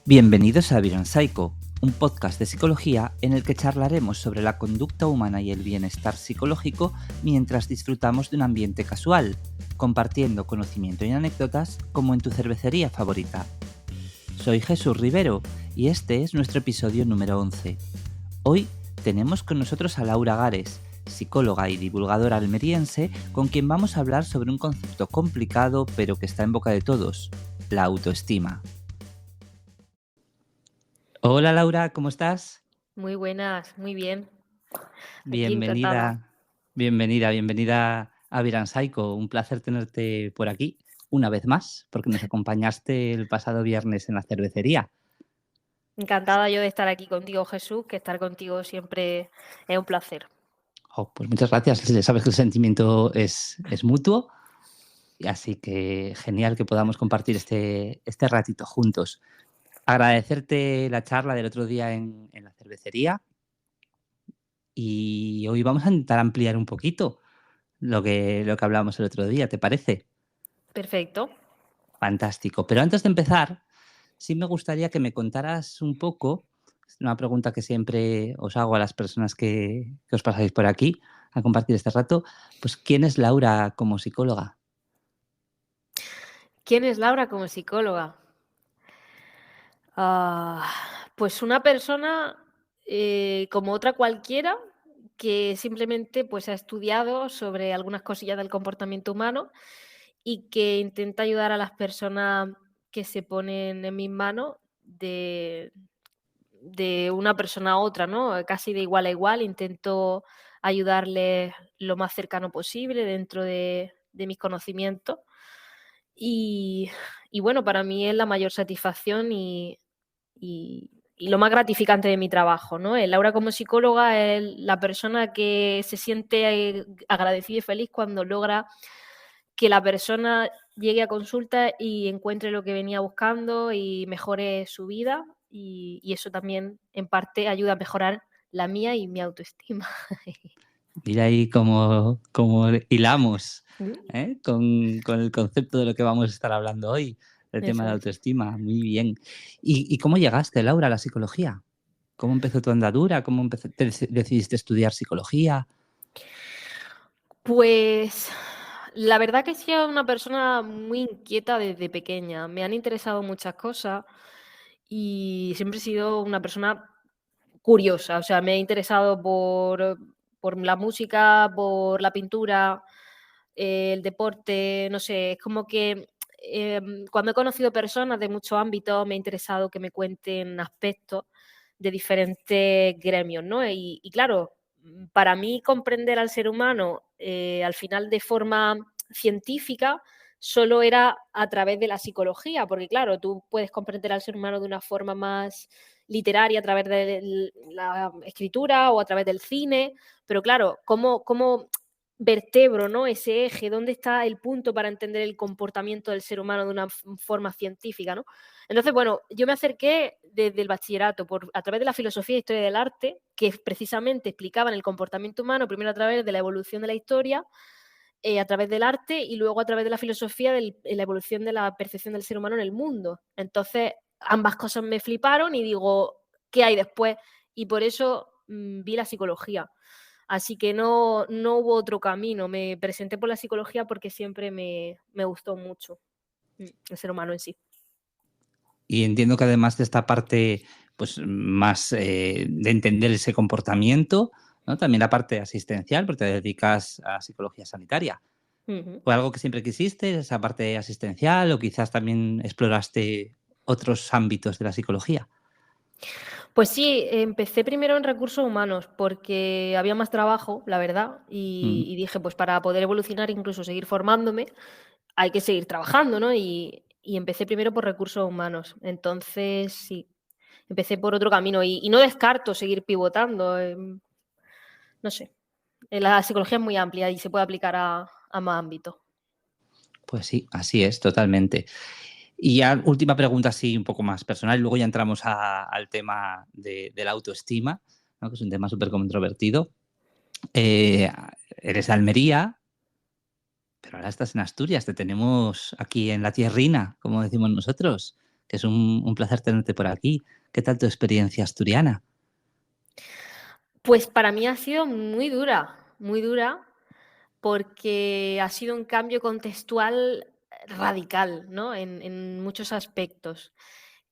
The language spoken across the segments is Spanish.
Bienvenidos a Viron Psycho, un podcast de psicología en el que charlaremos sobre la conducta humana y el bienestar psicológico mientras disfrutamos de un ambiente casual, compartiendo conocimiento y anécdotas como en tu cervecería favorita. Soy Jesús Rivero y este es nuestro episodio número 11. Hoy tenemos con nosotros a Laura Gares, psicóloga y divulgadora almeriense, con quien vamos a hablar sobre un concepto complicado pero que está en boca de todos, la autoestima. Hola Laura, ¿cómo estás? Muy buenas, muy bien. Aquí encantada. Bienvenida a Viran Psycho. Un placer tenerte por aquí una vez más, porque nos acompañaste el pasado viernes en la cervecería. Encantada yo de estar aquí contigo, Jesús, que estar contigo siempre es un placer. Pues muchas gracias. Sabes que el sentimiento es mutuo, y así que genial que podamos compartir este ratito juntos. Agradecerte la charla del otro día en la cervecería y hoy vamos a intentar ampliar un poquito lo que hablábamos el otro día, ¿te parece? Perfecto. Fantástico. Pero antes de empezar, sí me gustaría que me contaras un poco, es una pregunta que siempre os hago a las personas que os pasáis por aquí a compartir este rato, pues ¿quién es Laura como psicóloga? ¿Quién es Laura como psicóloga? Ah, pues una persona como otra cualquiera que simplemente pues, ha estudiado sobre algunas cosillas del comportamiento humano y que intenta ayudar a las personas que se ponen en mis manos de una persona a otra, ¿no? Casi de igual a igual, intento ayudarles lo más cercano posible dentro de mis conocimientos. Y, y bueno, para mí es la mayor satisfacción y lo más gratificante de mi trabajo, ¿no? El Laura como psicóloga es la persona que se siente agradecida y feliz cuando logra que la persona llegue a consulta y encuentre lo que venía buscando y mejore su vida, y eso también, en parte, ayuda a mejorar la mía y mi autoestima. Mira ahí cómo hilamos, Mm, con el concepto de lo que vamos a estar hablando hoy, el tema de eso la es. autoestima. Muy bien. ¿Y cómo llegaste, Laura, a la psicología? ¿Cómo empezó tu andadura? ¿Cómo decidiste estudiar psicología? Pues, la verdad que he sido una persona muy inquieta desde pequeña. Me han interesado muchas cosas y siempre he sido una persona curiosa, o sea, me he interesado por la música, por la pintura, el deporte, no sé, es como que, cuando he conocido personas de muchos ámbitos, me ha interesado que me cuenten aspectos de diferentes gremios, ¿no? Y claro, para mí comprender al ser humano, al final de forma científica, solo era a través de la psicología, porque claro, tú puedes comprender al ser humano de una forma más literaria a través de la escritura o a través del cine, pero claro, ¿cómo vertebro, ¿no? Ese eje? ¿Dónde está el punto para entender el comportamiento del ser humano de una forma científica, ¿no? Entonces, bueno, yo me acerqué desde el bachillerato a través de la filosofía e historia del arte, que precisamente explicaban el comportamiento humano, primero a través de la evolución de la historia, a través del arte y luego a través de la filosofía la evolución de la percepción del ser humano en el mundo. Entonces, ambas cosas me fliparon y digo, ¿qué hay después? Y por eso vi la psicología. Así que no hubo otro camino. Me presenté por la psicología porque siempre me gustó mucho el ser humano en sí. Y entiendo que además de esta parte, pues, más, de entender ese comportamiento, ¿no? También la parte asistencial, porque te dedicas a psicología sanitaria. Ujú. ¿Fue algo que siempre quisiste, esa parte asistencial, o quizás también exploraste otros ámbitos de la psicología? Pues sí, empecé primero en recursos humanos porque había más trabajo, la verdad, y, Mm. y dije, pues para poder evolucionar, incluso seguir formándome, hay que seguir trabajando, ¿no? Y empecé primero por recursos humanos. Entonces, sí, empecé por otro camino y no descarto seguir pivotando. No sé, la psicología es muy amplia y se puede aplicar a más ámbitos. Pues sí, así es, totalmente. Y ya última pregunta así un poco más personal, y luego ya entramos al tema de la autoestima, ¿no? Que es un tema súper controvertido. Eh, Eres de Almería, pero ahora estás en Asturias, te tenemos aquí en la tierrina, como decimos nosotros. que es un placer tenerte por aquí. ¿Qué tal tu experiencia asturiana? Pues para mí ha sido muy dura, porque ha sido un cambio contextual radical, ¿no? En muchos aspectos.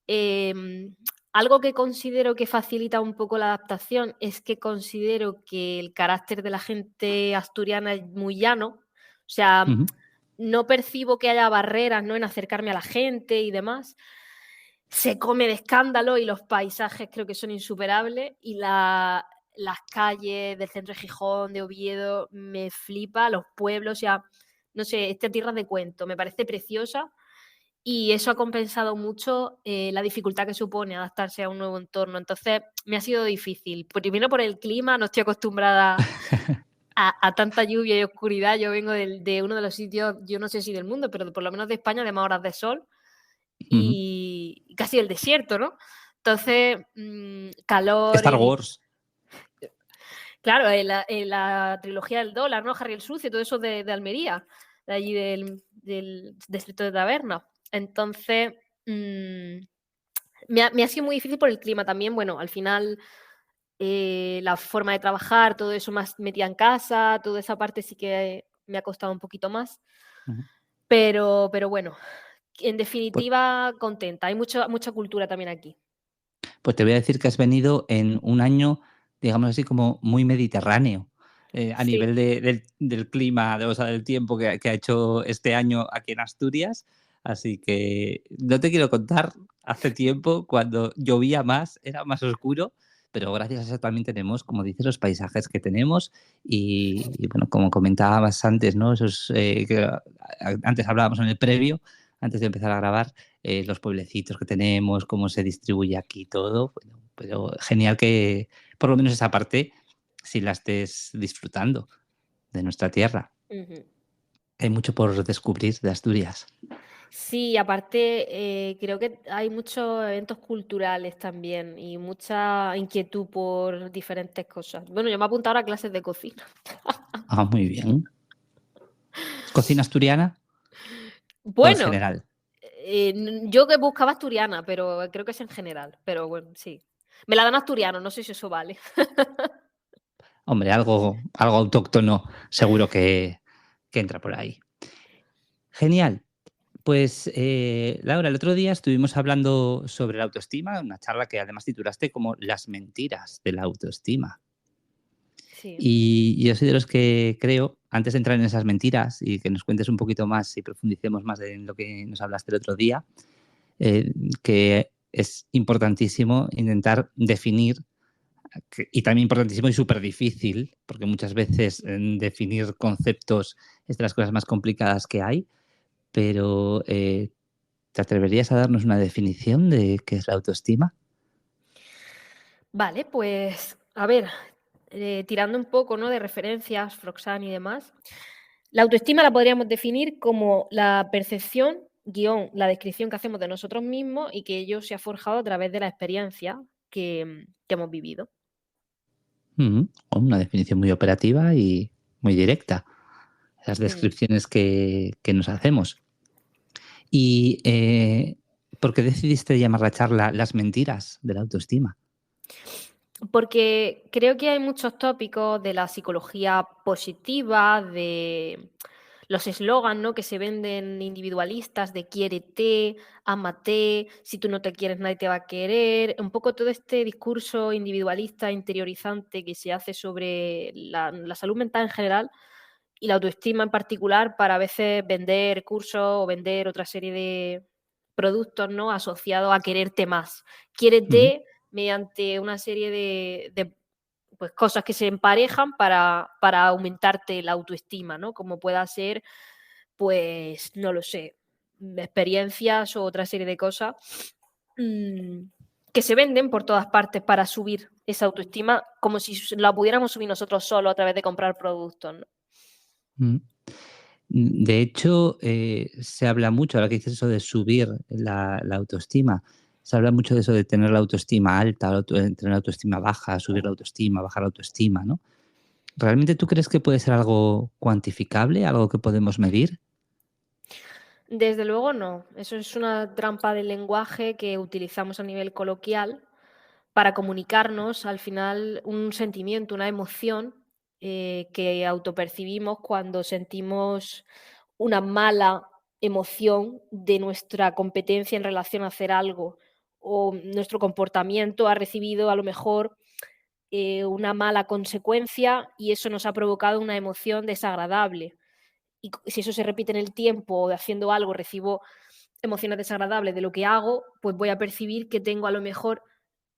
Em, Algo que considero que facilita un poco la adaptación es que considero que el carácter de la gente asturiana es muy llano. O sea, Ujú. no percibo que haya barreras, ¿no? En acercarme a la gente y demás. Se come de escándalo y los paisajes creo que son insuperables y las calles del centro de Gijón, de Oviedo, me flipa, los pueblos, ya, no sé, esta tierra de cuento, me parece preciosa y eso ha compensado mucho la dificultad que supone adaptarse a un nuevo entorno. Entonces, me ha sido difícil. Primero por el clima, no estoy acostumbrada a tanta lluvia y oscuridad. Yo vengo de uno de los sitios, yo no sé si del mundo, pero por lo menos de España, de más horas de sol Ujú. y casi el desierto, ¿no? Entonces, calor Star y... Wars. Claro, en la trilogía del dólar, ¿no? Harry el Sucio, todo eso de Almería, de allí del distrito de Taberna. Entonces, me ha sido muy difícil por el clima también. Bueno, al final, la forma de trabajar, todo eso más metida en casa, toda esa parte sí que me ha costado un poquito más. Ujú. Pero bueno, en Pues, definitiva, contenta. Hay mucha cultura también aquí. pues te voy a decir que has venido en un año, digamos así, como muy mediterráneo, a Sí. nivel del clima, o sea, del tiempo que ha hecho este año aquí en Asturias. Así que no te quiero contar hace tiempo cuando llovía más, era más oscuro, pero gracias a eso también tenemos, como dices, los paisajes que tenemos y bueno, como comentabas antes, ¿no? Esos, antes hablábamos en el previo, antes de empezar a grabar, los pueblecitos que tenemos, cómo se distribuye aquí todo. Bueno, pero genial que por lo menos esa parte si la estés disfrutando de nuestra tierra. Ujú. Hay mucho por descubrir de Asturias. Sí, aparte, creo que hay muchos eventos culturales también y mucha inquietud por diferentes cosas. Bueno, yo me he apuntado ahora a clases de cocina. Ah, muy bien. ¿Cocina asturiana o en Bueno, general? yo que buscaba asturiana, pero creo que es en general. Pero bueno, sí. Me la dan asturiano, no sé si eso vale. Hombre, algo autóctono seguro que entra por ahí. Genial. Pues, Laura, el otro día estuvimos hablando sobre la autoestima, una charla que además titulaste como Las mentiras de la autoestima. Sí. Y yo soy de los que creo, antes de entrar en esas mentiras y que nos cuentes un poquito más y profundicemos más en lo que nos hablaste el otro día, eh, que es importantísimo intentar definir, y también importantísimo y súper difícil, porque muchas veces definir conceptos es de las cosas más complicadas que hay, pero ¿te atreverías a darnos una definición de qué es la autoestima? Vale, pues a ver, tirando un poco, ¿no? De referencias, Froxan y demás. La autoestima la podríamos definir como la percepción, guión, la descripción que hacemos de nosotros mismos y que ello se ha forjado a través de la experiencia que hemos vivido. Una definición muy operativa y muy directa. Las Mm. descripciones que nos hacemos. ¿Y por qué decidiste llamar la charla Las mentiras de la autoestima? Porque creo que hay muchos tópicos de la psicología positiva, de los eslogans, ¿no? Que se venden individualistas de quiérete, ámate, si tú no te quieres nadie te va a querer, un poco todo este discurso individualista, interiorizante que se hace sobre la salud mental en general y la autoestima en particular para a veces vender cursos o vender otra serie de productos, ¿no? Asociados a quererte más. Ujú, Quiérete mediante una serie de pues, cosas que se emparejan para aumentarte la autoestima, ¿no? Como pueda ser, pues, no lo sé, experiencias o otra serie de cosas mm, que se venden por todas partes para subir esa autoestima como si la pudiéramos subir nosotros solos a través de comprar productos, ¿no? ujú. De hecho, se habla mucho, ahora que dices eso de subir la autoestima, se habla mucho de eso de tener la autoestima alta, tener la autoestima baja, subir la autoestima, bajar la autoestima, ¿no? ¿Realmente tú crees que puede ser algo cuantificable, algo que podemos medir? Desde luego no. Eso es una trampa del lenguaje que utilizamos a nivel coloquial para comunicarnos, al final, un sentimiento, una emoción, que autopercibimos cuando sentimos una mala emoción de nuestra competencia en relación a hacer algo, o nuestro comportamiento ha recibido, a lo mejor, una mala consecuencia y eso nos ha provocado una emoción desagradable. Y si eso se repite en el tiempo de haciendo algo, recibo emociones desagradables de lo que hago, pues voy a percibir que tengo a lo mejor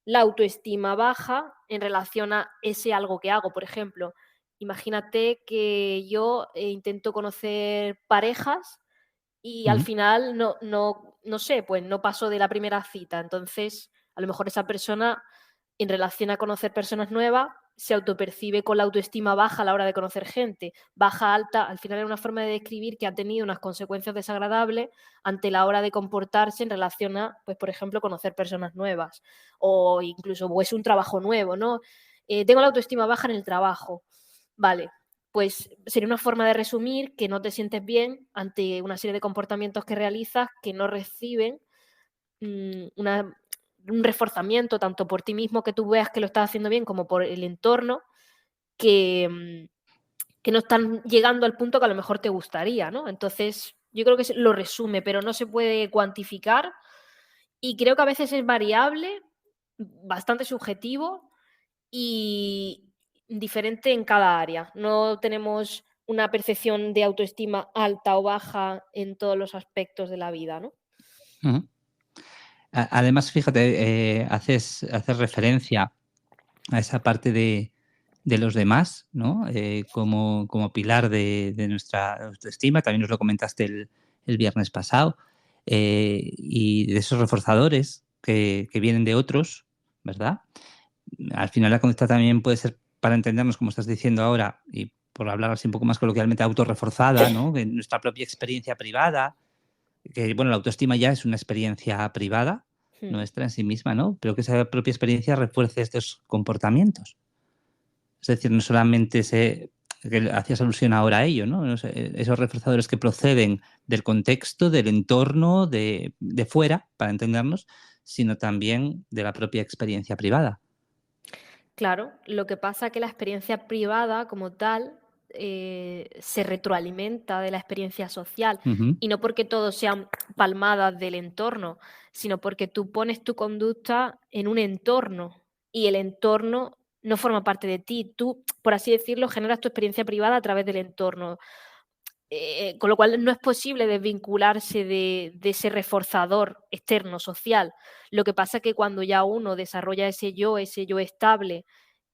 la autoestima baja en relación a ese algo que hago. Por ejemplo, imagínate que yo intento conocer parejas y al Ujú. final no sé, pues no paso de la primera cita. Entonces, a lo mejor esa persona, en relación a conocer personas nuevas, se autopercibe con la autoestima baja a la hora de conocer gente. Baja, alta, al final es una forma de describir que ha tenido unas consecuencias desagradables ante la hora de comportarse en relación a, pues, por ejemplo, conocer personas nuevas o incluso, pues, un trabajo nuevo, ¿no? Tengo la autoestima baja en el trabajo. Vale, pues sería una forma de resumir que no te sientes bien ante una serie de comportamientos que realizas que no reciben una un reforzamiento tanto por ti mismo, que tú veas que lo estás haciendo bien, como por el entorno, que, que no están llegando al punto que a lo mejor te gustaría, ¿no? Entonces, yo creo que lo resume, pero no se puede cuantificar y creo que a veces es variable, bastante subjetivo y diferente en cada área. No tenemos una percepción de autoestima alta o baja en todos los aspectos de la vida, ¿no? Ujú. Además, fíjate, haces referencia a esa parte de los demás, ¿no? Como pilar de nuestra autoestima, también nos lo comentaste el viernes pasado, y de esos reforzadores que vienen de otros, ¿verdad? Al final la conducta también puede ser, para entendernos, como estás diciendo ahora, y por hablar así un poco más coloquialmente, autorreforzada, ¿no? Que nuestra propia experiencia privada, que bueno, la autoestima ya es una experiencia privada Mm. nuestra en sí misma, ¿no? Pero que esa propia experiencia refuerce estos comportamientos. Es decir, no solamente que hacías alusión ahora a ello, ¿no? No sé, esos reforzadores que proceden del contexto, del entorno, de fuera, para entendernos, sino también de la propia experiencia privada. Claro, lo que pasa es que la experiencia privada como tal se retroalimenta de la experiencia social Ujú, y no porque todos sean palmadas del entorno, sino porque tú pones tu conducta en un entorno y el entorno no forma parte de ti. Tú, por así decirlo, generas tu experiencia privada a través del entorno. Con lo cual no es posible desvincularse de ese reforzador externo social. Lo que pasa es que cuando ya uno desarrolla ese yo estable,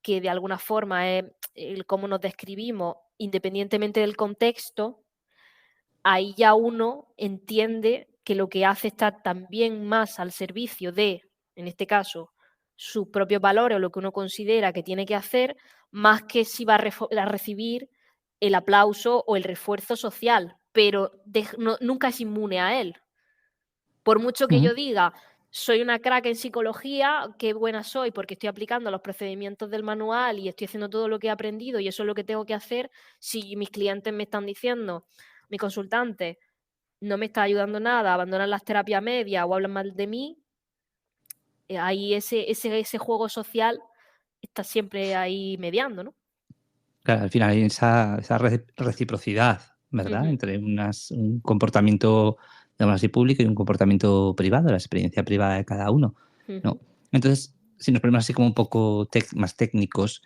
que de alguna forma es el cómo nos describimos, independientemente del contexto, ahí ya uno entiende que lo que hace está también más al servicio de, en este caso, sus propios valores o lo que uno considera que tiene que hacer, más que si va a recibir el aplauso o el refuerzo social, pero nunca es inmune a él. Por mucho que ujú. yo diga, soy una crack en psicología, qué buena soy porque estoy aplicando los procedimientos del manual y estoy haciendo todo lo que he aprendido y eso es lo que tengo que hacer, si mis clientes me están diciendo, mis consultantes, no me está ayudando nada, abandonan las terapias medias o hablan mal de mí, ahí ese juego social está siempre ahí mediando, ¿no? Claro, al final hay esa reciprocidad, ¿verdad? Ujú, Entre un comportamiento, digamos así, público y un comportamiento privado, la experiencia privada de cada uno, ¿no? ujú. Entonces, si nos ponemos así como un poco más técnicos,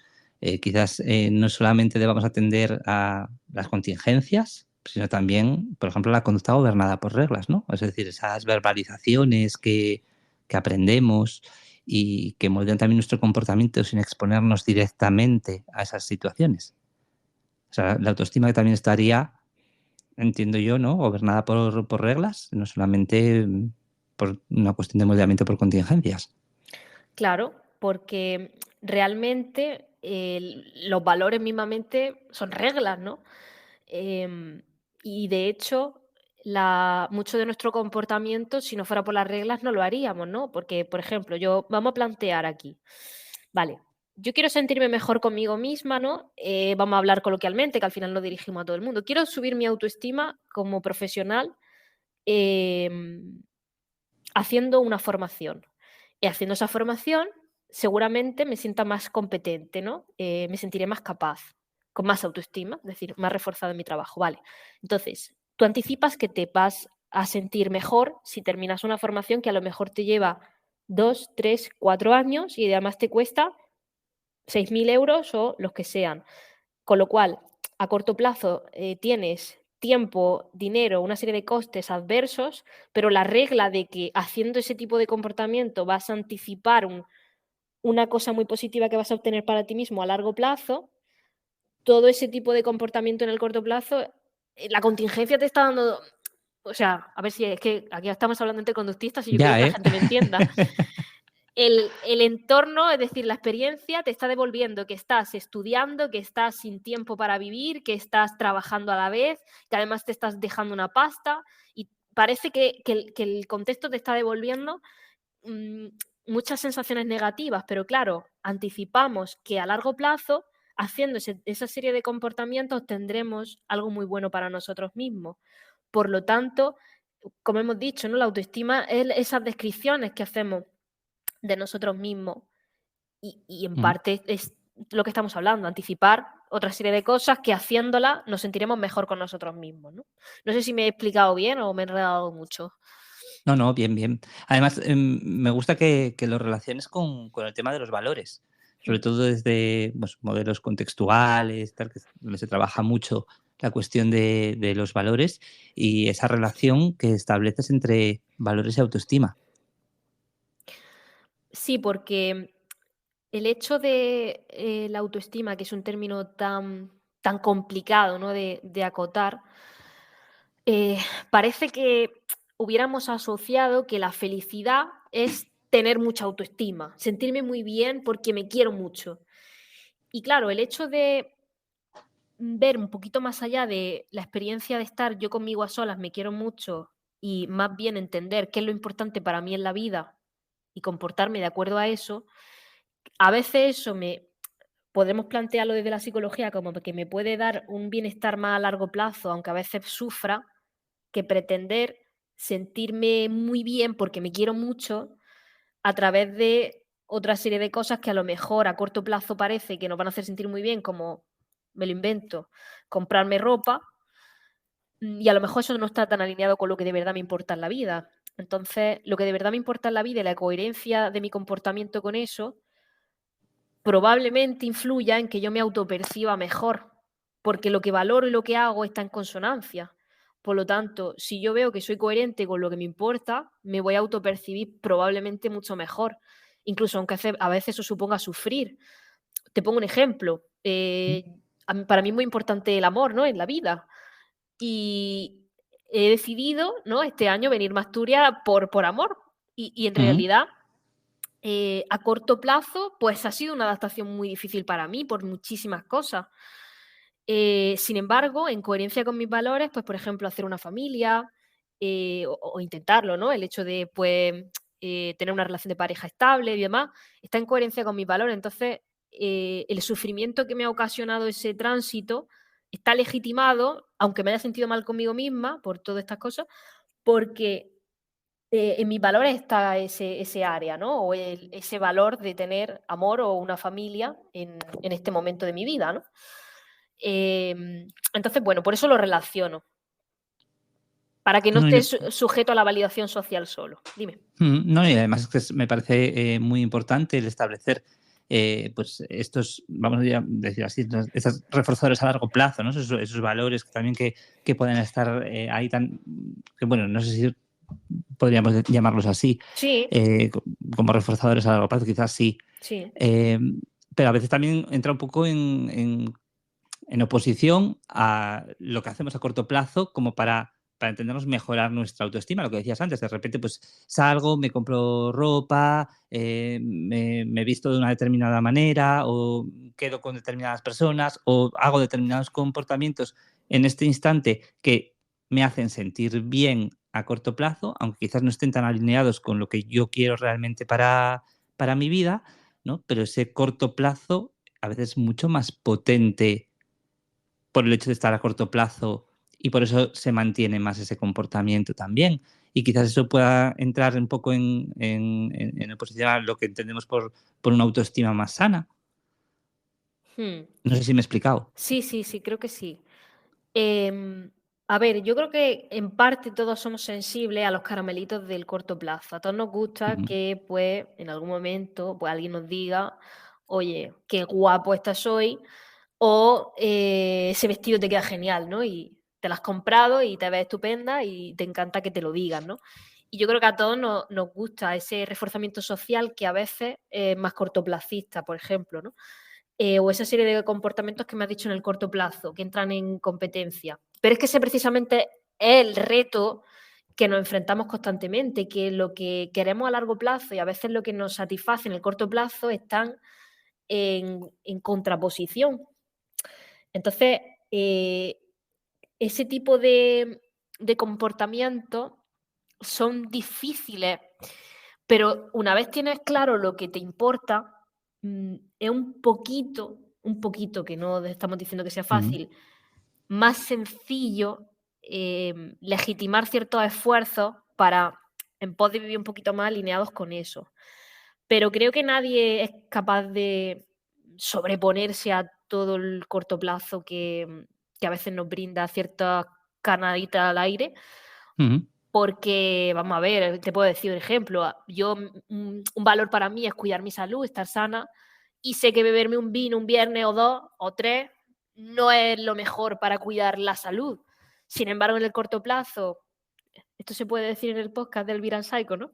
quizás no solamente debamos atender a las contingencias, sino también, por ejemplo, la conducta gobernada por reglas, ¿no? Es decir, esas verbalizaciones que aprendemos y que moldean también nuestro comportamiento sin exponernos directamente a esas situaciones. O sea, la autoestima que también estaría, entiendo yo, ¿no? Gobernada por reglas, no solamente por una cuestión de moldeamiento por contingencias. Claro, porque realmente los valores mismamente son reglas, ¿no? Em, y de hecho, mucho de nuestro comportamiento, si no fuera por las reglas, no lo haríamos, ¿no? Porque, por ejemplo, vamos a plantear aquí, vale, yo quiero sentirme mejor conmigo misma, ¿no? Vamos a hablar coloquialmente, que al final lo dirigimos a todo el mundo. Quiero subir mi autoestima como profesional haciendo una formación. Y haciendo esa formación, seguramente me sienta más competente, ¿no? Me sentiré más capaz, con más autoestima, es decir, más reforzado en mi trabajo. Vale. Entonces, tú anticipas que te vas a sentir mejor si terminas una formación que a lo mejor te lleva 2, 3, 4 años y además te cuesta 6.000 euros o los que sean. Con lo cual, a corto plazo tienes tiempo, dinero, una serie de costes adversos, pero la regla de que haciendo ese tipo de comportamiento vas a anticipar una cosa muy positiva que vas a obtener para ti mismo a largo plazo, todo ese tipo de comportamiento en el corto plazo, la contingencia te está dando, o sea, a ver si es que aquí estamos hablando entre conductistas y yo quiero Ya, que la ¿eh? gente me entienda. El entorno, es decir, la experiencia te está devolviendo que estás estudiando, que estás sin tiempo para vivir, que estás trabajando a la vez, que además te estás dejando una pasta y parece que el contexto te está devolviendo mm, muchas sensaciones negativas, pero claro, anticipamos que a largo plazo, haciendo esa serie de comportamientos, tendremos algo muy bueno para nosotros mismos. Por lo tanto, como hemos dicho, ¿no? La autoestima es esas descripciones que hacemos de nosotros mismos y en Mm. parte es lo que estamos hablando, anticipar otra serie de cosas que haciéndolas nos sentiremos mejor con nosotros mismos, ¿no? No sé si me he explicado bien o me he enredado mucho. No, no, bien, bien. Además, me gusta que lo relaciones con el tema de los valores, sobre Mm. todo desde pues, modelos contextuales, tal, donde se trabaja mucho la cuestión de los valores y esa relación que estableces entre valores y autoestima. Sí, porque el hecho de la autoestima, que es un término tan complicado, ¿no? de acotar, eh, parece que hubiéramos asociado que la felicidad es tener mucha autoestima, sentirme muy bien porque me quiero mucho. Y claro, el hecho de ver un poquito más allá de la experiencia de estar yo conmigo a solas, me quiero mucho, y más bien entender qué es lo importante para mí en la vida y comportarme de acuerdo a eso, a veces eso podemos plantearlo desde la psicología como que me puede dar un bienestar más a largo plazo, aunque a veces sufra, que pretender sentirme muy bien porque me quiero mucho a través de otra serie de cosas que a lo mejor a corto plazo parece que nos van a hacer sentir muy bien, como, me lo invento, comprarme ropa, y a lo mejor eso no está tan alineado con lo que de verdad me importa en la vida. Entonces, lo que de verdad me importa en la vida y la coherencia de mi comportamiento con eso, probablemente influya en que yo me autoperciba mejor, porque lo que valoro y lo que hago está en consonancia. Por lo tanto, si yo veo que soy coherente con lo que me importa, me voy a autopercibir probablemente mucho mejor, incluso aunque a veces eso suponga sufrir. Te pongo un ejemplo. Para mí es muy importante el amor, ¿no? En la vida. Y he decidido, ¿no? Este año venirme a Asturias por amor. Y en Mm. realidad a corto plazo, pues ha sido una adaptación muy difícil para mí por muchísimas cosas. Sin embargo, en coherencia con mis valores, pues por ejemplo, hacer una familia o intentarlo, ¿no? El hecho de pues, tener una relación de pareja estable y demás, está en coherencia con mis valores. Entonces, el sufrimiento que me ha ocasionado ese tránsito está legitimado, aunque me haya sentido mal conmigo misma por todas estas cosas, porque en mis valores está ese área, ¿no? O ese valor de tener amor o una familia en este momento de mi vida, ¿no? Entonces, bueno, por eso lo relaciono, para que no No, esté sujeto a la validación social solo. Dime. no, y además es que me parece muy importante el establecer pues estos, vamos a decir así, estos reforzadores a largo plazo, ¿no? Esos valores que también que pueden estar ahí tan, que bueno, no sé si podríamos llamarlos así, Sí, eh, como reforzadores a largo plazo, quizás sí. sí. Eh, pero a veces también entra un poco en oposición a lo que hacemos a corto plazo como para entendernos mejorar nuestra autoestima, lo que decías antes, de repente pues salgo, me compro ropa, me visto de una determinada manera o quedo con determinadas personas o hago determinados comportamientos en este instante que me hacen sentir bien a corto plazo, aunque quizás no estén tan alineados con lo que yo quiero realmente para mi vida, ¿no? Pero ese corto plazo a veces es mucho más potente por el hecho de estar a corto plazo y por eso se mantiene más ese comportamiento también. Y quizás eso pueda entrar un poco en oposición a lo que entendemos por una autoestima más sana. Hmm. No sé si me he explicado. Sí, sí, sí, creo que sí. A ver, yo creo que en parte todos somos sensibles a los caramelitos del corto plazo. A todos nos gusta Ujú, que, pues, en algún momento, pues, alguien nos diga: "Oye, qué guapo estás hoy", o "Ese vestido te queda genial", ¿no? Y te lo has comprado y te ves estupenda y te encanta que te lo digan, ¿no? Y yo creo que a todos nos gusta ese reforzamiento social que a veces es más cortoplacista, por ejemplo, ¿no? O esa serie de comportamientos que me has dicho en el corto plazo, que entran en competencia. Pero es que ese precisamente es el reto que nos enfrentamos constantemente, que lo que queremos a largo plazo y a veces lo que nos satisface en el corto plazo están en contraposición. Entonces, ese tipo de comportamientos son difíciles, pero una vez tienes claro lo que te importa, es un poquito, que no estamos diciendo que sea ujú. fácil, más sencillo, legitimar ciertos esfuerzos para en pos de vivir un poquito más alineados con eso. Pero creo que nadie es capaz de sobreponerse a todo el corto plazo que a veces nos brinda ciertas canaditas al aire, Ujú. porque, vamos a ver, te puedo decir un ejemplo, yo, un valor para mí es cuidar mi salud, estar sana, y sé que beberme un vino un viernes o 2 o 3 no es lo mejor para cuidar la salud. Sin embargo, en el corto plazo, esto se puede decir en el podcast del Viran Psycho, ¿no?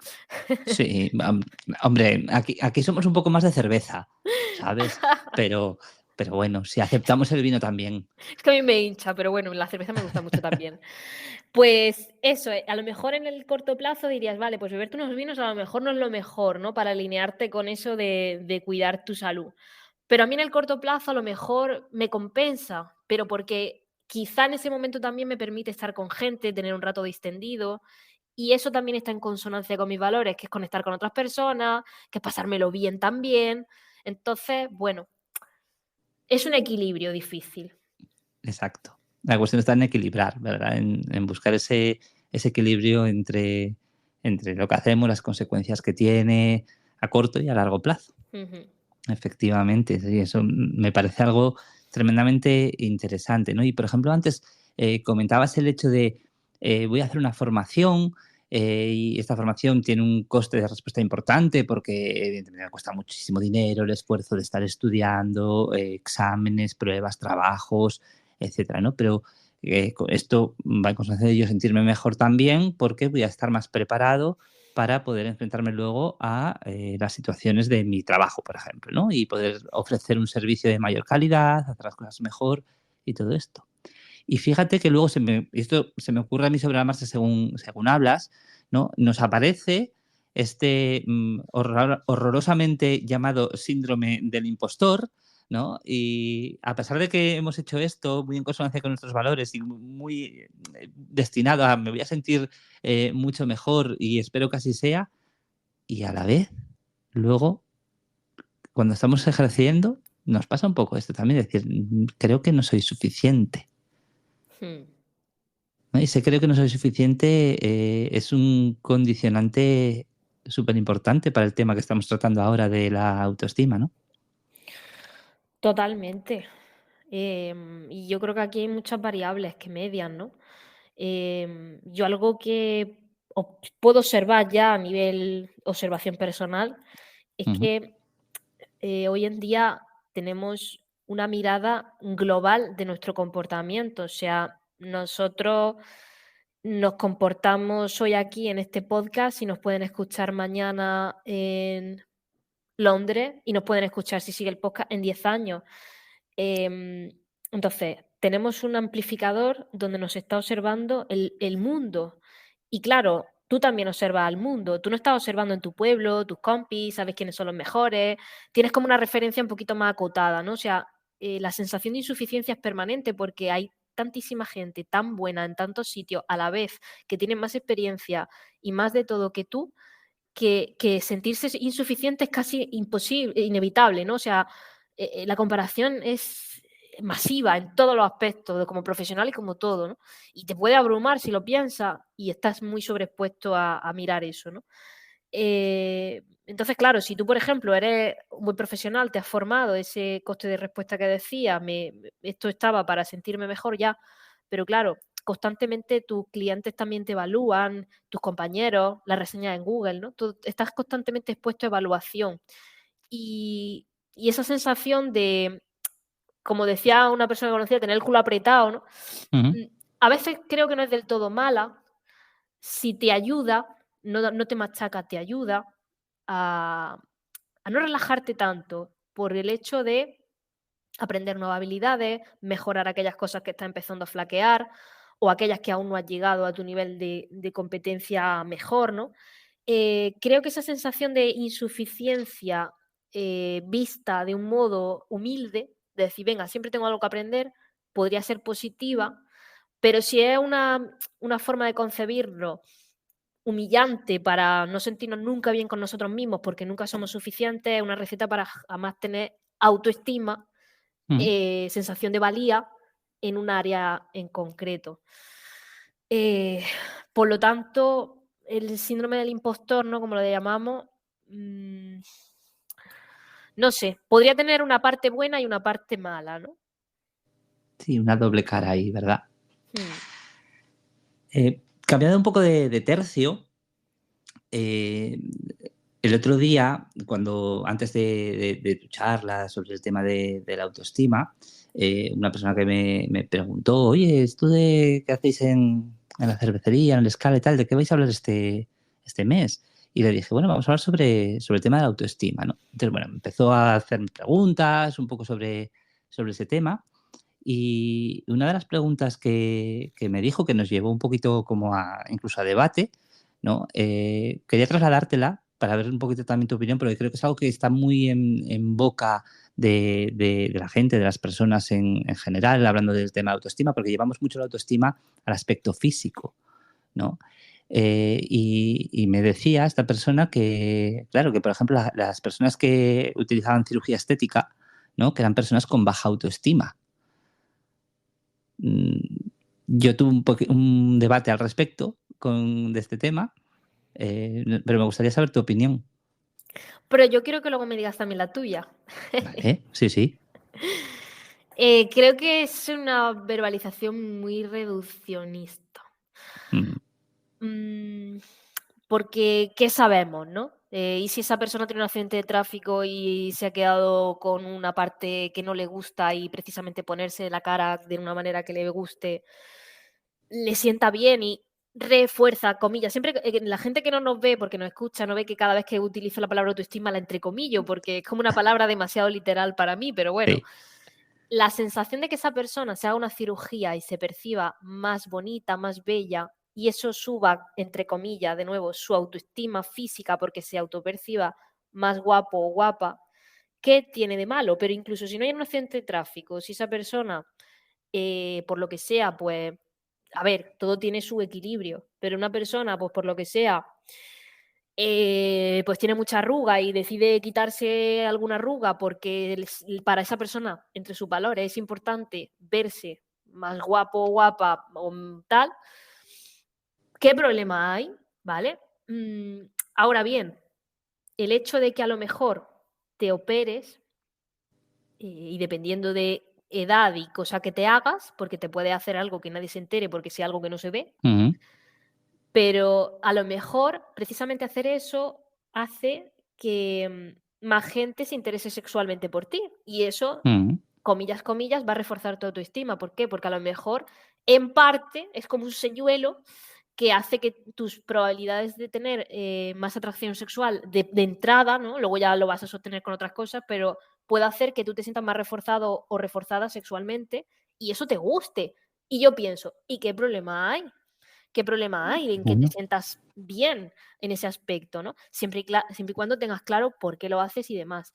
Sí, hombre, aquí somos un poco más de cerveza, ¿sabes? Pero, pero bueno, si aceptamos el vino también. Es que a mí me hincha, pero bueno, la cerveza me gusta mucho también. Pues eso, a lo mejor en el corto plazo dirías, vale, pues beberte unos vinos a lo mejor no es lo mejor, ¿no? Para alinearte con eso de cuidar tu salud. Pero a mí en el corto plazo a lo mejor me compensa, pero porque quizá en ese momento también me permite estar con gente, tener un rato distendido, y eso también está en consonancia con mis valores, que es conectar con otras personas, que es pasármelo bien también. Entonces, bueno, es un equilibrio difícil. Exacto. La cuestión está en equilibrar, ¿verdad? En buscar ese equilibrio entre lo que hacemos, las consecuencias que tiene a corto y a largo plazo. Ujú. Efectivamente, sí, eso me parece algo tremendamente interesante, ¿no? Y, por ejemplo, antes comentabas el hecho de voy a hacer una formación y esta formación tiene un coste de respuesta importante porque evidentemente me cuesta muchísimo dinero, el esfuerzo de estar estudiando, exámenes, pruebas, trabajos, etcétera, ¿no? Pero esto va en consecuencia de yo sentirme mejor también porque voy a estar más preparado para poder enfrentarme luego a las situaciones de mi trabajo, por ejemplo, ¿no? Y poder ofrecer un servicio de mayor calidad, hacer las cosas mejor y todo esto. Y fíjate que luego esto se me ocurre a mí sobre la marcha según hablas, ¿no? Nos aparece este horrorosamente llamado síndrome del impostor, ¿no? Y a pesar de que hemos hecho esto muy en consonancia con nuestros valores y muy destinado a me voy a sentir mucho mejor y espero que así sea, y a la vez, luego, cuando estamos ejerciendo, nos pasa un poco esto también, decir, creo que no soy suficiente. Hmm. ¿No? Y ese creo que no soy suficiente es un condicionante súper importante para el tema que estamos tratando ahora de la autoestima, ¿no? Totalmente. Y yo creo que aquí hay muchas variables que median, ¿no? Yo algo que puedo observar ya a nivel observación personal es Ujú, que hoy en día tenemos una mirada global de nuestro comportamiento. O sea, nosotros nos comportamos hoy aquí en este podcast y nos pueden escuchar mañana en Londres y nos pueden escuchar si sigue el podcast en 10 años. Em, entonces, tenemos un amplificador donde nos está observando el mundo. Y claro, tú también observas al mundo. Tú no estás observando en tu pueblo, tus compis, sabes quiénes son los mejores. Tienes como una referencia un poquito más acotada, ¿no? O sea, la sensación de insuficiencia es permanente porque hay tantísima gente tan buena en tantos sitios a la vez que tienen más experiencia y más de todo que tú, que sentirse insuficiente es casi imposible, inevitable, ¿no? O sea, la comparación es masiva en todos los aspectos, como profesional y como todo, ¿no? Y te puede abrumar si lo piensas y estás muy sobreexpuesto a mirar eso, ¿no? Entonces, claro, si tú, por ejemplo, eres muy profesional, te has formado, ese coste de respuesta que decía, esto estaba para sentirme mejor ya, pero claro, constantemente tus clientes también te evalúan, tus compañeros, las reseñas en Google, ¿no? Tú estás constantemente expuesto a evaluación. Y, y esa sensación de, como decía una persona que conocía, tener el culo apretado, ¿no? Ujú. A veces creo que no es del todo mala, si te ayuda, no te machaca, te ayuda a, a no relajarte tanto por el hecho de aprender nuevas habilidades, mejorar aquellas cosas que estás empezando a flaquear o aquellas que aún no has llegado a tu nivel de competencia mejor, ¿no? Creo que esa sensación de insuficiencia vista de un modo humilde, de decir, venga, siempre tengo algo que aprender, podría ser positiva, pero si es una forma de concebirlo humillante para no sentirnos nunca bien con nosotros mismos porque nunca somos suficientes, es una receta para jamás tener autoestima, Ujú. sensación de valía en un área en concreto. Eh, por lo tanto, el síndrome del impostor, ¿no? Como lo llamamos, mm, no sé, podría tener una parte buena y una parte mala, ¿no? Sí, una doble cara ahí, ¿verdad? Mm. Cambiando un poco de tercio, eh, el otro día, antes de tu charla sobre el tema de la autoestima, una persona que me preguntó, oye, ¿esto de qué hacéis en la cervecería, en el Scala y tal, de qué vais a hablar este mes? Y le dije, bueno, vamos a hablar sobre el tema de la autoestima, ¿no? Entonces, bueno, empezó a hacerme preguntas un poco sobre ese tema. Y una de las preguntas que me dijo, que nos llevó un poquito como incluso a debate, ¿no? Quería trasladártela para ver un poquito también tu opinión, porque creo que es algo que está muy en boca de la gente, de las personas en general, hablando del tema de autoestima, porque llevamos mucho la autoestima al aspecto físico, ¿no? Y me decía esta persona que, claro, que por ejemplo las personas que utilizaban cirugía estética, ¿no? Que eran personas con baja autoestima. Yo tuve un debate al respecto de este tema, pero me gustaría saber tu opinión. Pero yo quiero que luego me digas también la tuya. Vale, sí, sí. Creo que es una verbalización muy reduccionista. Mm, Mm, porque, ¿qué sabemos, no? Y si esa persona tiene un accidente de tráfico y se ha quedado con una parte que no le gusta y precisamente ponerse la cara de una manera que le guste, le sienta bien y refuerza, comillas. Siempre la gente que no nos ve, porque nos escucha, no ve que cada vez que utilizo la palabra autoestima la entrecomillo, porque es como una palabra demasiado literal para mí, pero bueno, sí. la sensación de que esa persona se haga una cirugía y se perciba más bonita, más bella, y eso suba, entre comillas, de nuevo, su autoestima física porque se autoperciba más guapo o guapa, ¿qué tiene de malo? Pero incluso si no hay un accidente de tráfico, si esa persona, por lo que sea, pues, a ver, todo tiene su equilibrio, pero una persona, pues por lo que sea, pues tiene mucha arruga y decide quitarse alguna arruga porque para esa persona, entre sus valores, es importante verse más guapo o guapa o tal, ¿qué problema hay? ¿Vale? Ahora bien, el hecho de que a lo mejor te operes y dependiendo de edad y cosa que te hagas, porque te puede hacer algo que nadie se entere porque sea algo que no se ve, Ujú, pero a lo mejor precisamente hacer eso hace que más gente se interese sexualmente por ti y eso, ujú, comillas, comillas, va a reforzar tu autoestima. ¿Por qué? Porque a lo mejor en parte es como un señuelo que hace que tus probabilidades de tener más atracción sexual de entrada, ¿no? Luego ya lo vas a sostener con otras cosas, pero puede hacer que tú te sientas más reforzado o reforzada sexualmente y eso te guste. Y yo pienso, ¿y qué problema hay? ¿Qué problema hay en que te ninguno. sientas bien en ese aspecto, ¿no? Siempre y cuando tengas claro por qué lo haces y demás.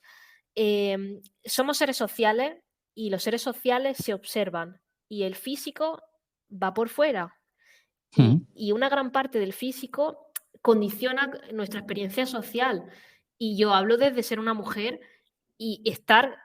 Somos seres sociales y los seres sociales se observan y el físico va por fuera. Ujú, Y una gran parte del físico condiciona nuestra experiencia social. Y yo hablo desde ser una mujer y estar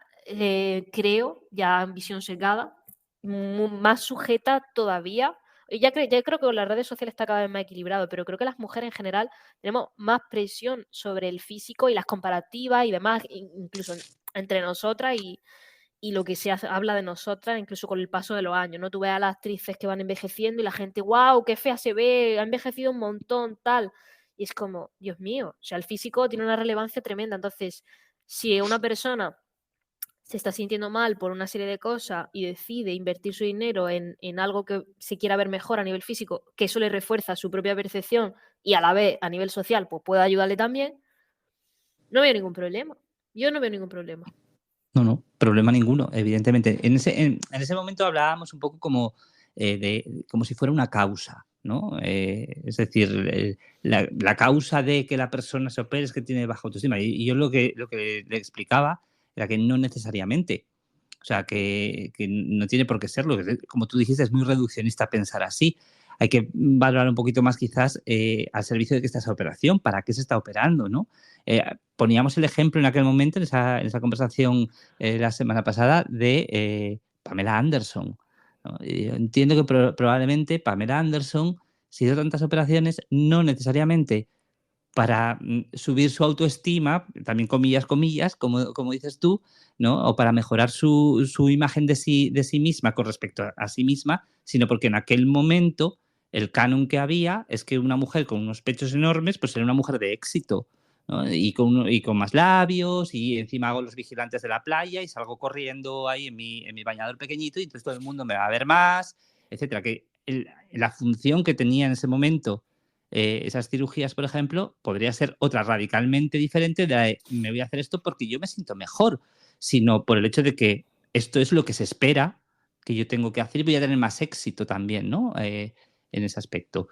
creo, ya en visión sesgada, más sujeta todavía. Ya creo que con las redes sociales está cada vez más equilibrado, pero creo que las mujeres en general tenemos más presión sobre el físico y las comparativas y demás, incluso entre nosotras y lo que se habla de nosotras, incluso con el paso de los años, ¿no? Tú ves a las actrices que van envejeciendo y la gente, wow, qué fea se ve, ha envejecido un montón, tal. Y es como, Dios mío, o sea, el físico tiene una relevancia tremenda. Entonces, si una persona se está sintiendo mal por una serie de cosas y decide invertir su dinero en algo que se quiera ver mejor a nivel físico, que eso le refuerza su propia percepción y a la vez a nivel social, pues puede ayudarle también, no veo ningún problema. Yo no veo ningún problema. No, problema ninguno, evidentemente. En ese momento hablábamos un poco como si fuera una causa, ¿no? Es decir, la causa de que la persona se opere es que tiene baja autoestima. Y yo lo que le explicaba era que no necesariamente. O sea, que no tiene por qué serlo. Como tú dijiste, es muy reduccionista pensar así. Hay que valorar un poquito más quizás al servicio de que está esa operación, para qué se está operando, ¿no? Poníamos el ejemplo en aquel momento, en esa conversación la semana pasada, de Pamela Anderson, ¿no? Entiendo que probablemente Pamela Anderson, si hizo tantas operaciones, no necesariamente para subir su autoestima, también comillas, como dices tú, ¿no? O para mejorar su imagen de sí misma con respecto a sí misma, sino porque en aquel momento el canon que había es que una mujer con unos pechos enormes pues era una mujer de éxito, ¿no? Y con más labios, y encima hago los vigilantes de la playa y salgo corriendo ahí en mi bañador pequeñito y entonces todo el mundo me va a ver más, etcétera. Que la función que tenía en ese momento esas cirugías, por ejemplo, podría ser otra radicalmente diferente de me voy a hacer esto porque yo me siento mejor, sino por el hecho de que esto es lo que se espera que yo tengo que hacer y voy a tener más éxito también, ¿no? En ese aspecto.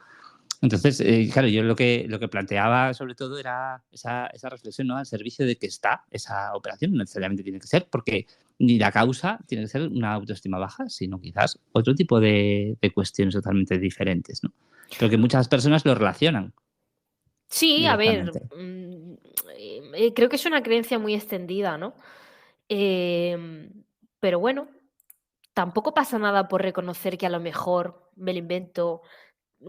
Entonces, claro, yo lo que planteaba sobre todo era esa reflexión, ¿no? Al servicio de que está esa operación, no necesariamente tiene que ser, porque ni la causa tiene que ser una autoestima baja, sino quizás otro tipo de cuestiones totalmente diferentes, ¿no? Pero que muchas personas lo relacionan Sí, a ver, directamente. creo que es una creencia muy extendida, ¿no? Pero bueno, tampoco pasa nada por reconocer que a lo mejor me lo invento,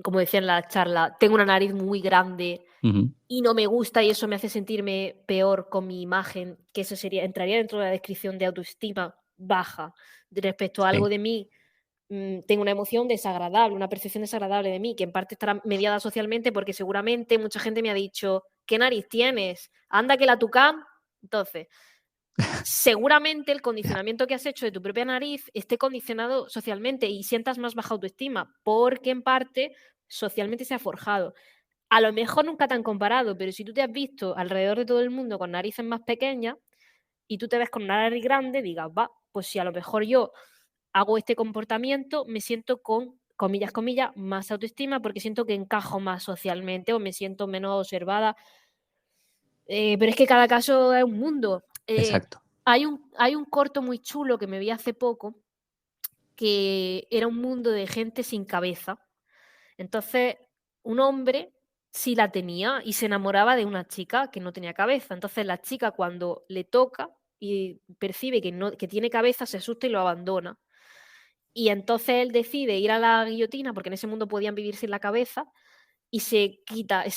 como decía en la charla, tengo una nariz muy grande Ujú. y no me gusta y eso me hace sentirme peor con mi imagen, que eso entraría dentro de la descripción de autoestima baja respecto a algo Sí, de mí. Tengo una emoción desagradable, una percepción desagradable de mí, que en parte estará mediada socialmente porque seguramente mucha gente me ha dicho, ¿qué nariz tienes? Anda que la tucán. Entonces, seguramente el ya, condicionamiento que has hecho de tu propia nariz esté condicionado socialmente y sientas más baja autoestima, porque en parte socialmente se ha forjado. A lo mejor nunca tan comparado, pero si tú te has visto alrededor de todo el mundo con narices más pequeñas y tú te ves con una nariz grande, digas, va, pues si a lo mejor yo hago este comportamiento, me siento con, comillas, comillas, más autoestima porque siento que encajo más socialmente o me siento menos observada. Pero es que cada caso es un mundo. exacto. Hay un corto muy chulo que me vi hace poco que era un mundo de gente sin cabeza. Entonces, un hombre sí la tenía y se enamoraba de una chica que no tenía cabeza. Entonces, la chica cuando le toca y percibe que, no, que tiene cabeza, se asusta y lo abandona. Y entonces él decide ir a la guillotina, porque en ese mundo podían vivir sin la cabeza, y se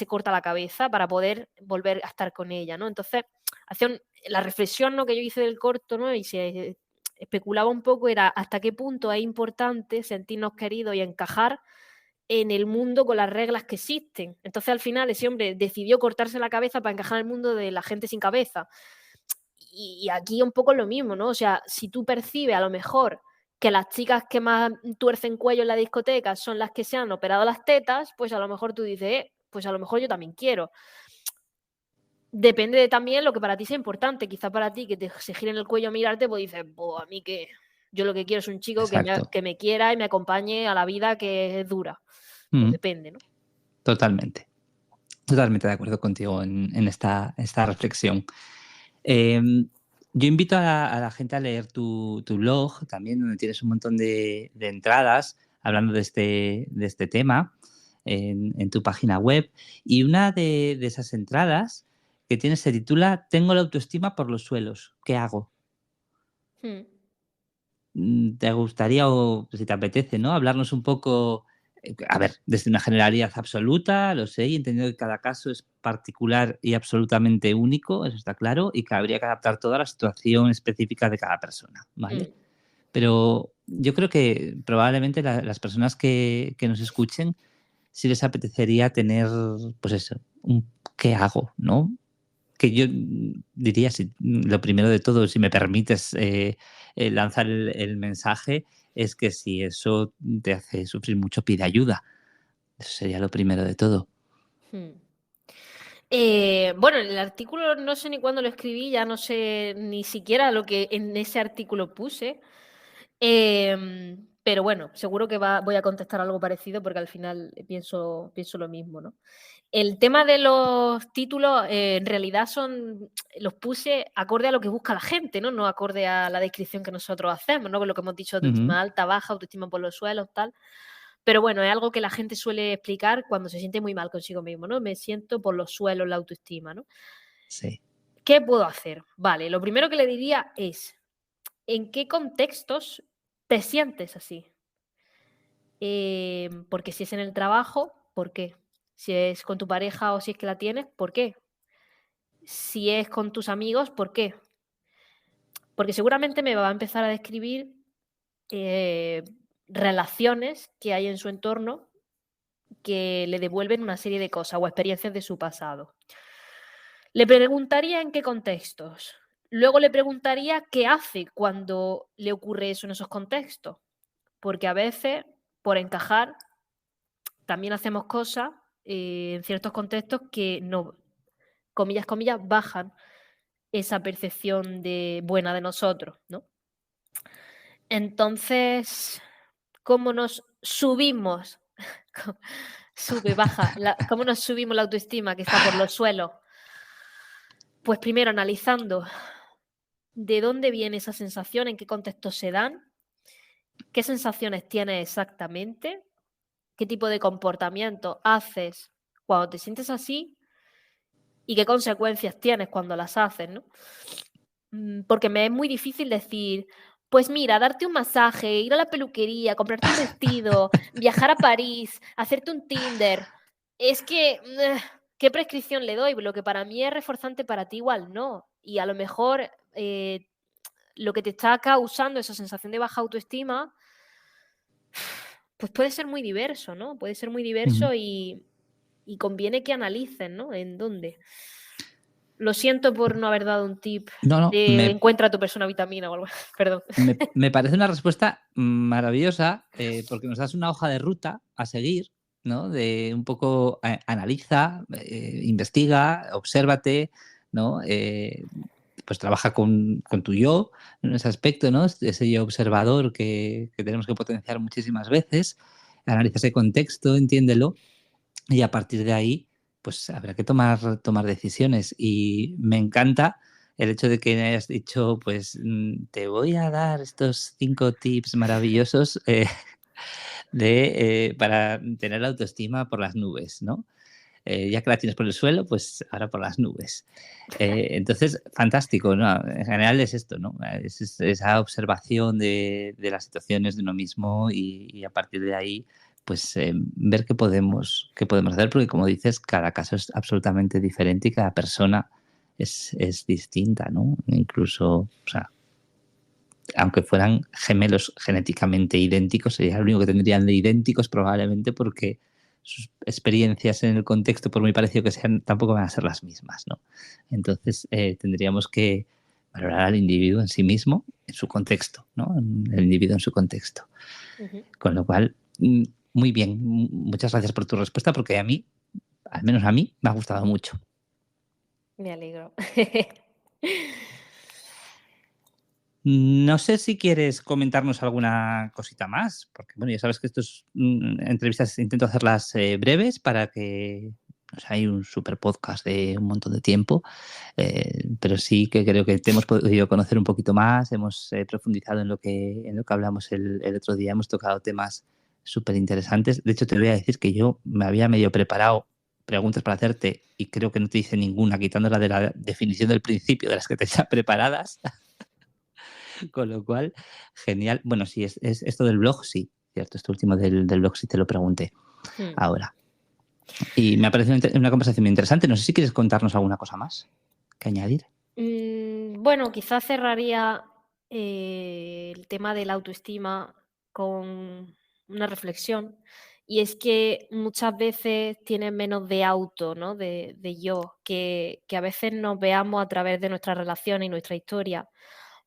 corta la cabeza para poder volver a estar con ella, ¿no? Entonces, la reflexión, ¿no?, que yo hice del corto, ¿no? Y se especulaba un poco era hasta qué punto es importante sentirnos queridos y encajar en el mundo con las reglas que existen. Entonces, al final, ese hombre decidió cortarse la cabeza para encajar en el mundo de la gente sin cabeza. Y aquí un poco lo mismo, ¿no? O sea, si tú percibes a lo mejor que las chicas que más tuercen cuello en la discoteca son las que se han operado las tetas, pues a lo mejor tú dices, pues a lo mejor yo también quiero. Depende de también lo que para ti sea importante. Quizá para ti que se gire en el cuello a mirarte, pues dices, a mí que yo lo que quiero es un chico Exacto. que me quiera y me acompañe a la vida que es dura. Pues Mm, depende, ¿no? totalmente. Totalmente de acuerdo contigo en esta reflexión. Yo invito a la gente a leer tu blog también, donde tienes un montón de entradas hablando de este tema en tu página web. Y una de esas entradas que tienes se titula Tengo la autoestima por los suelos. ¿Qué hago? Mm, ¿Te gustaría, o si te apetece, ¿no? Hablarnos un poco, a ver, desde una generalidad absoluta, lo sé, y entendiendo que cada caso es particular y absolutamente único, eso está claro, y que habría que adaptar toda la situación específica de cada persona, ¿vale? mm, Pero yo creo que probablemente las personas que nos escuchen, sí les apetecería tener, pues eso, un ¿qué hago?, ¿no? Que yo diría, si, lo primero de todo, si me permites lanzar el mensaje, es que si eso te hace sufrir mucho, pide ayuda. Eso sería lo primero de todo. mm. Bueno, el artículo no sé ni cuándo lo escribí, ya no sé ni siquiera lo que en ese artículo puse. Pero bueno, seguro que voy a contestar algo parecido porque al final pienso lo mismo, ¿no? El tema de los títulos, en realidad los puse acorde a lo que busca la gente, ¿no? No acorde a la descripción que nosotros hacemos, ¿no? Con lo que hemos dicho, Ujú. autoestima alta, baja, autoestima por los suelos, tal. Pero bueno, es algo que la gente suele explicar cuando se siente muy mal consigo mismo, ¿no? Me siento por los suelos la autoestima, ¿no? Sí. ¿Qué puedo hacer? Vale, lo primero que le diría es, ¿en qué contextos te sientes así? Porque si es en el trabajo, ¿por qué? Si es con tu pareja o si es que la tienes, ¿por qué? Si es con tus amigos, ¿por qué? Porque seguramente me va a empezar a describir eh, relaciones que hay en su entorno que le devuelven una serie de cosas o experiencias de su pasado. Le preguntaría en qué contextos. Luego le preguntaría qué hace cuando le ocurre eso en esos contextos. Porque a veces, por encajar, también hacemos cosas en ciertos contextos que no, comillas, comillas, bajan esa percepción de buena de nosotros, ¿no? Entonces, ¿cómo nos subimos? Co- Sube, baja, ¿cómo nos subimos la autoestima que está por los suelos? Pues primero analizando de dónde viene esa sensación, en qué contexto se dan, qué sensaciones tienes exactamente, qué tipo de comportamiento haces cuando te sientes así y qué consecuencias tienes cuando las haces, ¿no? Porque me es muy difícil decir, pues mira, darte un masaje, ir a la peluquería, comprarte un vestido, viajar a París, hacerte un Tinder. Es que, ¿qué prescripción le doy? Lo que para mí es reforzante, para ti igual no. Y a lo mejor lo que te está causando esa sensación de baja autoestima, pues puede ser muy diverso, ¿no? Puede ser muy Ujú. diverso y conviene que analices, ¿no? En dónde. Lo siento por no haber dado un tip No, no, de encuentra tu persona vitamina o algo, perdón. me parece una respuesta maravillosa, porque nos das una hoja de ruta a seguir, ¿no? De un poco analiza, investiga, obsérvate, ¿no? Pues trabaja con tu yo en ese aspecto, ¿no? Ese yo observador que tenemos que potenciar muchísimas veces. Analiza ese contexto, entiéndelo, y a partir de ahí, pues habrá que tomar decisiones. Y me encanta el hecho de que hayas dicho, pues te voy a dar estos 5 tips maravillosos para tener la autoestima por las nubes, ¿no? Ya que la tienes por el suelo, pues ahora por las nubes. Entonces, fantástico, ¿no? En general es esto, ¿no? Es esa observación de las situaciones de uno mismo y a partir de ahí, pues ver qué podemos hacer, porque como dices, cada caso es absolutamente diferente y cada persona es distinta, ¿no? Incluso, o sea, aunque fueran gemelos genéticamente idénticos, sería lo único que tendrían de idénticos probablemente porque sus experiencias en el contexto, por muy parecido que sean, tampoco van a ser las mismas, ¿no? Entonces, tendríamos que valorar al individuo en sí mismo, en su contexto, ¿no? El individuo en su contexto. Ujú, Con lo cual, muy bien, muchas gracias por tu respuesta porque a mí, al menos a mí, me ha gustado mucho. me alegro. No sé si quieres comentarnos alguna cosita más, porque bueno, ya sabes que estas entrevistas intento hacerlas breves para que o sea, hay un super podcast de un montón de tiempo, pero sí que creo que te hemos podido conocer un poquito más, hemos profundizado en lo que hablamos el otro día, hemos tocado temas súper interesantes. De hecho, te voy a decir que yo me había medio preparado preguntas para hacerte y creo que no te hice ninguna, quitándola de la definición del principio de las que tenía preparadas. Con lo cual, genial. Bueno, sí, es esto del blog, sí, cierto, esto último del blog sí te lo pregunté ahora. Y me ha parecido una conversación muy interesante. No sé si quieres contarnos alguna cosa más que añadir. Bueno, quizás cerraría el tema de la autoestima con una reflexión, y es que muchas veces tienes menos de auto, ¿no? De yo, que a veces nos veamos a través de nuestras relaciones y nuestra historia,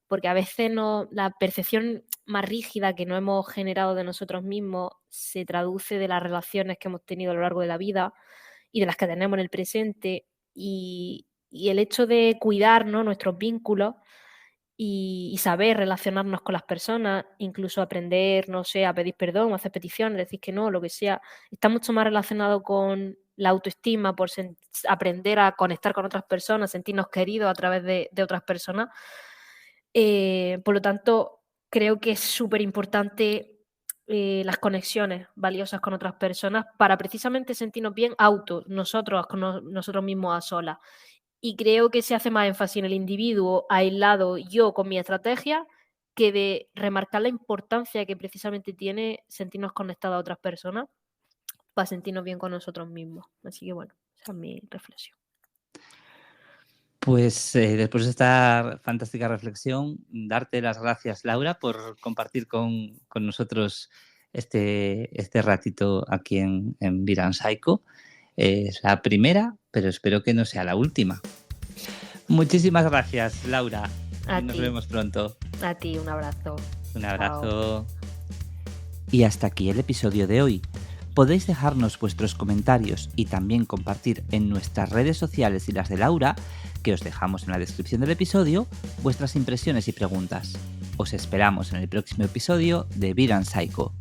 porque a veces la percepción más rígida que nos hemos generado de nosotros mismos se traduce de las relaciones que hemos tenido a lo largo de la vida y de las que tenemos en el presente, y el hecho de cuidar, ¿no?, nuestros vínculos y saber relacionarnos con las personas, incluso aprender, no sé, a pedir perdón, a hacer peticiones, decir que no, lo que sea, está mucho más relacionado con la autoestima, por aprender a conectar con otras personas, sentirnos queridos a través de otras personas. Por lo tanto, creo que es súper importante las conexiones valiosas con otras personas para precisamente sentirnos bien nosotros, con nosotros mismos a solas. Y creo que se hace más énfasis en el individuo aislado, yo con mi estrategia, que de remarcar la importancia que precisamente tiene sentirnos conectados a otras personas para sentirnos bien con nosotros mismos. Así que bueno, esa es mi reflexión. Pues después de esta fantástica reflexión, darte las gracias, Laura, por compartir con nosotros este ratito aquí en Viran Psycho. Es la primera, pero espero que no sea la última. Muchísimas gracias, Laura. Nos vemos pronto. A ti, un abrazo. Un abrazo. Chao. Y hasta aquí el episodio de hoy. Podéis dejarnos vuestros comentarios y también compartir en nuestras redes sociales y las de Laura, que os dejamos en la descripción del episodio, vuestras impresiones y preguntas. Os esperamos en el próximo episodio de Viran Psycho.